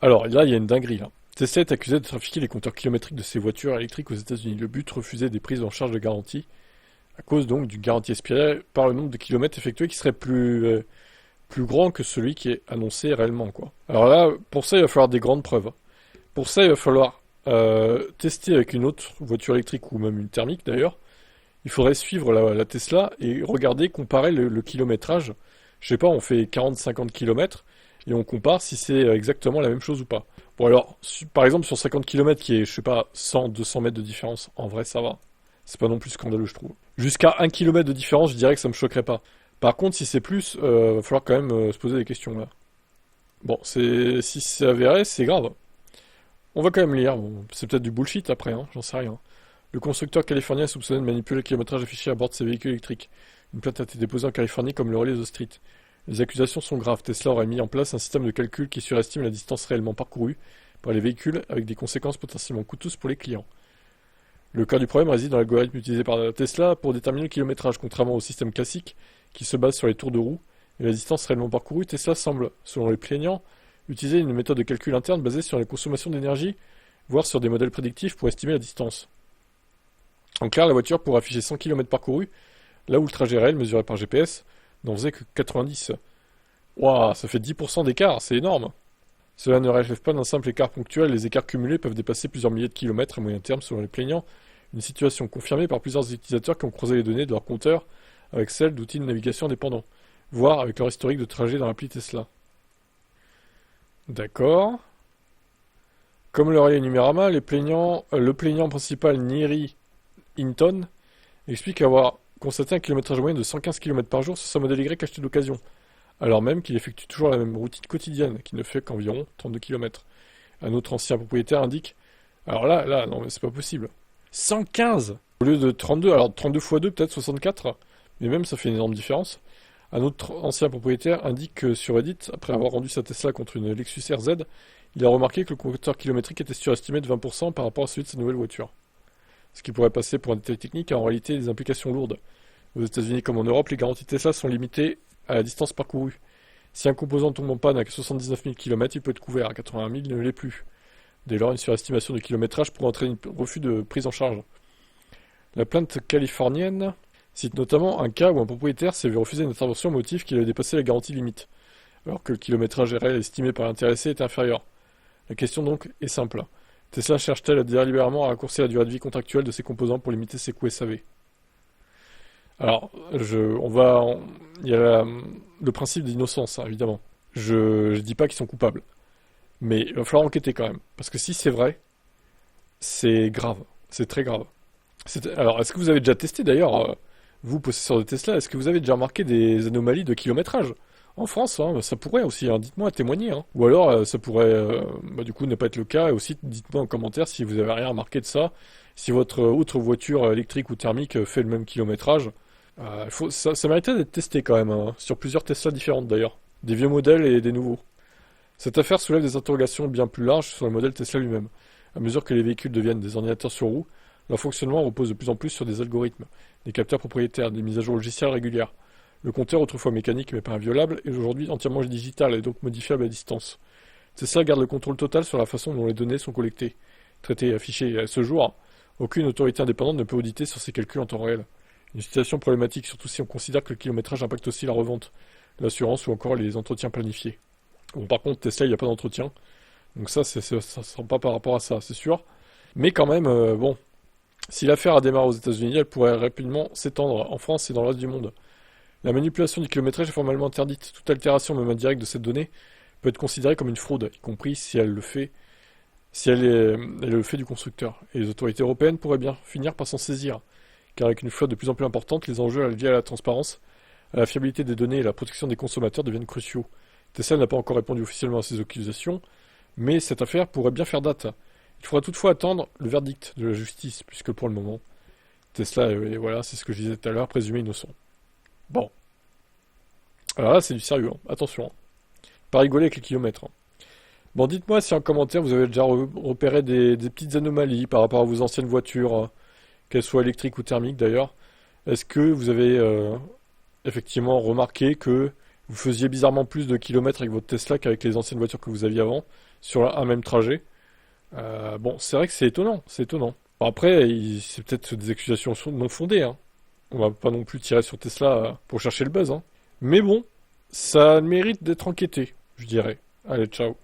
Alors là, il y a une dinguerie là. Tesla est accusé de trafiquer les compteurs kilométriques de ses voitures électriques aux États-Unis. Le but, refuser des prises en charge de garantie, à cause donc d'une garantie expirée par le nombre de kilomètres effectués qui serait plus grand que celui qui est annoncé réellement, quoi. Alors là, pour ça, il va falloir des grandes preuves. Pour ça, il va falloir tester avec une autre voiture électrique ou même une thermique d'ailleurs. Il faudrait suivre la Tesla et regarder, comparer le kilométrage. Je sais pas, on fait 40-50 kilomètres et on compare si c'est exactement la même chose ou pas. Bon alors, par exemple sur 50 kilomètres qui est, je sais pas, 100-200 mètres de différence, en vrai ça va. C'est pas non plus scandaleux je trouve. Jusqu'à 1 kilomètre de différence, je dirais que ça me choquerait pas. Par contre, si c'est plus, va falloir quand même se poser des questions là. Bon, si c'est avéré, c'est grave. On va quand même lire. Bon, c'est peut-être du bullshit après, hein, j'en sais rien. Le constructeur californien est soupçonné de manipuler le kilométrage affiché à bord de ses véhicules électriques. Une plainte a été déposée en Californie comme le relais The Street. Les accusations sont graves. Tesla aurait mis en place un système de calcul qui surestime la distance réellement parcourue par les véhicules avec des conséquences potentiellement coûteuses pour les clients. Le cœur du problème réside dans l'algorithme utilisé par Tesla pour déterminer le kilométrage, contrairement au système classique qui se base sur les tours de roue et la distance réellement parcourue. Tesla semble, selon les plaignants, utiliser une méthode de calcul interne basée sur les consommations d'énergie, voire sur des modèles prédictifs pour estimer la distance. En clair, la voiture pourrait afficher 100 km parcourus, là où le trajet réel mesuré par GPS n'en faisait que 90. Waouh, ça fait 10% d'écart, c'est énorme. Cela ne relève pas d'un simple écart ponctuel, les écarts cumulés peuvent dépasser plusieurs milliers de kilomètres à moyen terme selon les plaignants, une situation confirmée par plusieurs utilisateurs qui ont croisé les données de leur compteur avec celles d'outils de navigation indépendants, voire avec leur historique de trajet dans l'appli Tesla. D'accord. Comme le relais Numérama, le plaignant principal Neri Hinton explique avoir constaté un kilométrage moyen de 115 km par jour sur sa modèle Y acheté d'occasion, alors même qu'il effectue toujours la même routine quotidienne, qui ne fait qu'environ 32 km. Un autre ancien propriétaire indique... Alors là, non mais c'est pas possible. 115 au lieu de 32, alors 32 x 2 peut-être 64, mais même ça fait une énorme différence. Un autre ancien propriétaire indique que sur Reddit, après avoir rendu sa Tesla contre une Lexus RZ, il a remarqué que le compteur kilométrique était surestimé de 20% par rapport à celui de sa nouvelle voiture. Ce qui pourrait passer pour un détail technique a en réalité des implications lourdes. Aux États-Unis comme en Europe, les garanties Tesla sont limitées à la distance parcourue. Si un composant tombe en panne à 79 000 km, il peut être couvert, à 81 000, il ne l'est plus. Dès lors, une surestimation du kilométrage pourrait entraîner un refus de prise en charge. La plainte californienne cite notamment un cas où un propriétaire s'est vu refuser une intervention au motif qu'il avait dépassé la garantie limite, alors que le kilométrage réel estimé par l'intéressé est inférieur. La question donc est simple. Tesla cherche-t-elle délibérément à raccourcir la durée de vie contractuelle de ses composants pour limiter ses coûts SAV? Alors, il y a le principe d'innocence, hein, évidemment. Je dis pas qu'ils sont coupables, mais il va falloir enquêter quand même, parce que si c'est vrai, c'est grave, c'est très grave. Alors, est-ce que vous avez déjà testé d'ailleurs, vous, possesseur de Tesla, est-ce que vous avez déjà remarqué des anomalies de kilométrage? En France, hein, ça pourrait aussi, hein, dites-moi, témoignez. Hein. Ou alors, ça pourrait, du coup, ne pas être le cas. Et aussi, dites-moi en commentaire si vous avez rien remarqué de ça. Si votre autre voiture électrique ou thermique fait le même kilométrage. Ça méritait d'être testé quand même, hein, sur plusieurs Tesla différentes d'ailleurs. Des vieux modèles et des nouveaux. Cette affaire soulève des interrogations bien plus larges sur le modèle Tesla lui-même. À mesure que les véhicules deviennent des ordinateurs sur roues, leur fonctionnement repose de plus en plus sur des algorithmes, des capteurs propriétaires, des mises à jour logicielles régulières. Le compteur, autrefois mécanique mais pas inviolable, est aujourd'hui entièrement digital et donc modifiable à distance. Tesla garde le contrôle total sur la façon dont les données sont collectées, traitées et affichées. Et à ce jour, aucune autorité indépendante ne peut auditer sur ces calculs en temps réel. Une situation problématique, surtout si on considère que le kilométrage impacte aussi la revente, l'assurance ou encore les entretiens planifiés. Bon, par contre, Tesla, il n'y a pas d'entretien, donc ça ne sera pas par rapport à ça, c'est sûr. Mais quand même, bon, si l'affaire a démarré aux États-Unis, elle pourrait rapidement s'étendre en France et dans le reste du monde. La manipulation du kilométrage est formellement interdite. Toute altération, même indirecte, de cette donnée peut être considérée comme une fraude, y compris si elle est le fait du constructeur. Et les autorités européennes pourraient bien finir par s'en saisir, car avec une flotte de plus en plus importante, les enjeux liés à la transparence, à la fiabilité des données et à la protection des consommateurs deviennent cruciaux. Tesla n'a pas encore répondu officiellement à ces accusations, mais cette affaire pourrait bien faire date. Il faudra toutefois attendre le verdict de la justice, puisque pour le moment, Tesla, et voilà, c'est ce que je disais tout à l'heure, présumé innocent. Bon. Alors là, c'est du sérieux, hein. Attention. Hein. Pas rigoler avec les kilomètres. Hein. Bon, dites-moi si en commentaire vous avez déjà repéré des petites anomalies par rapport à vos anciennes voitures, qu'elles soient électriques ou thermiques d'ailleurs. Est-ce que vous avez effectivement remarqué que vous faisiez bizarrement plus de kilomètres avec votre Tesla qu'avec les anciennes voitures que vous aviez avant? sur un même trajet. Bon, c'est vrai que c'est étonnant, c'est étonnant. Bon, après, c'est peut-être des accusations non fondées, hein. On va pas non plus tirer sur Tesla pour chercher le buzz, hein. Mais bon, ça mérite d'être enquêté, je dirais. Allez, ciao.